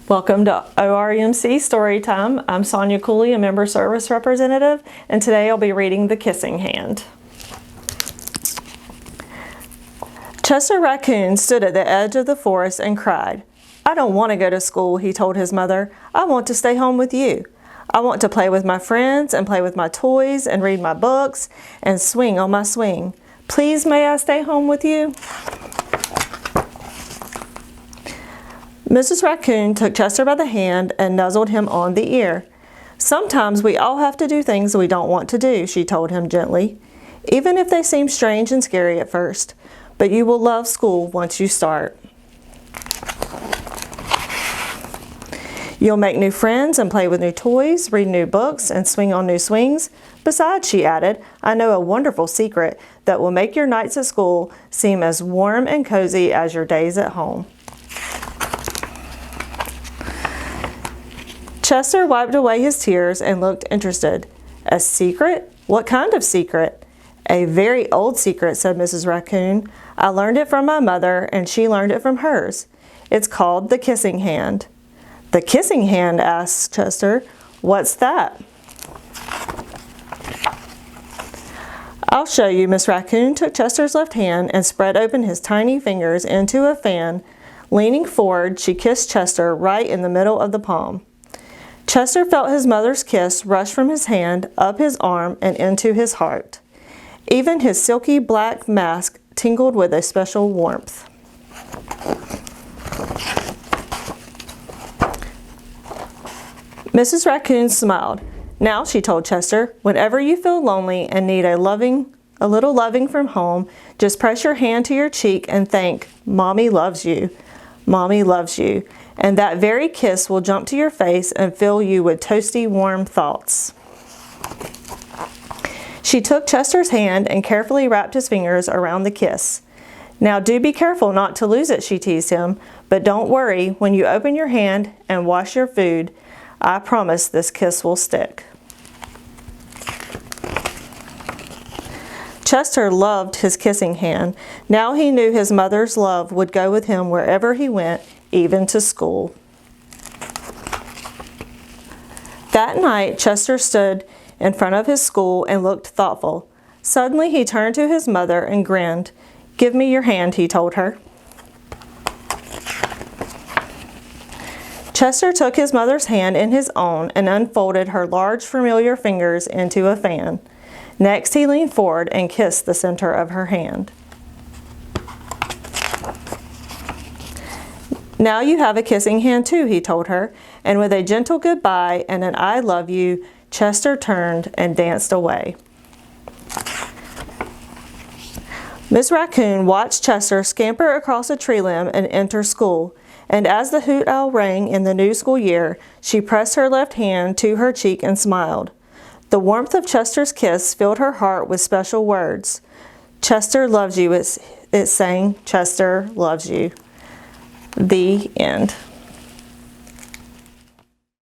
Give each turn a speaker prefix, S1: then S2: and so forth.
S1: Welcome to OREMC Storytime. I'm Sonya Cooley, a member service representative, and today I'll be reading The Kissing Hand. Chester Raccoon stood at the edge of the forest and cried. "I don't want to go to school," he told his mother. "I want to stay home with you. I want to play with my friends and play with my toys and read my books and swing on my swing. Please, may I stay home with you?" Mrs. Raccoon took Chester by the hand and nuzzled him on the ear. "Sometimes we all have to do things we don't want to do," she told him gently, "even if they seem strange and scary at first. But you will love school once you start. You'll make new friends and play with new toys, read new books, and swing on new swings. Besides," she added, "I know a wonderful secret that will make your nights at school seem as warm and cozy as your days at home." Chester wiped away his tears and looked interested. "A secret? What kind of secret?" "A very old secret," said Mrs. Raccoon. "I learned it from my mother, and she learned it from hers. It's called the kissing hand." "The kissing hand?" asked Chester. "What's that?" "I'll show you." Miss Raccoon took Chester's left hand and spread open his tiny fingers into a fan. Leaning forward, she kissed Chester right in the middle of the palm. Chester felt his mother's kiss rush from his hand, up his arm, and into his heart. Even his silky black mask tingled with a special warmth. Mrs. Raccoon smiled. "Now," she told Chester, "whenever you feel lonely and need a little loving from home, just press your hand to your cheek and think, 'Mommy loves you. Mommy loves you.' And that very kiss will jump to your face and fill you with toasty, warm thoughts." She took Chester's hand and carefully wrapped his fingers around the kiss. "Now do be careful not to lose it," she teased him. "But don't worry, when you open your hand and wash your food, I promise this kiss will stick." Chester loved his kissing hand. Now he knew his mother's love would go with him wherever he went, even to school. That night, Chester stood in front of his school and looked thoughtful. Suddenly, he turned to his mother and grinned. "Give me your hand," he told her. Chester took his mother's hand in his own and unfolded her large, familiar fingers into a fan. Next, he leaned forward and kissed the center of her hand. "Now you have a kissing hand too," he told her, and with a gentle goodbye and an "I love you," Chester turned and danced away. Miss Raccoon watched Chester scamper across a tree limb and enter school, and as the hoot owl rang in the new school year, she pressed her left hand to her cheek and smiled. The warmth of Chester's kiss filled her heart with special words. "Chester loves you," it sang. "Chester loves you." The end.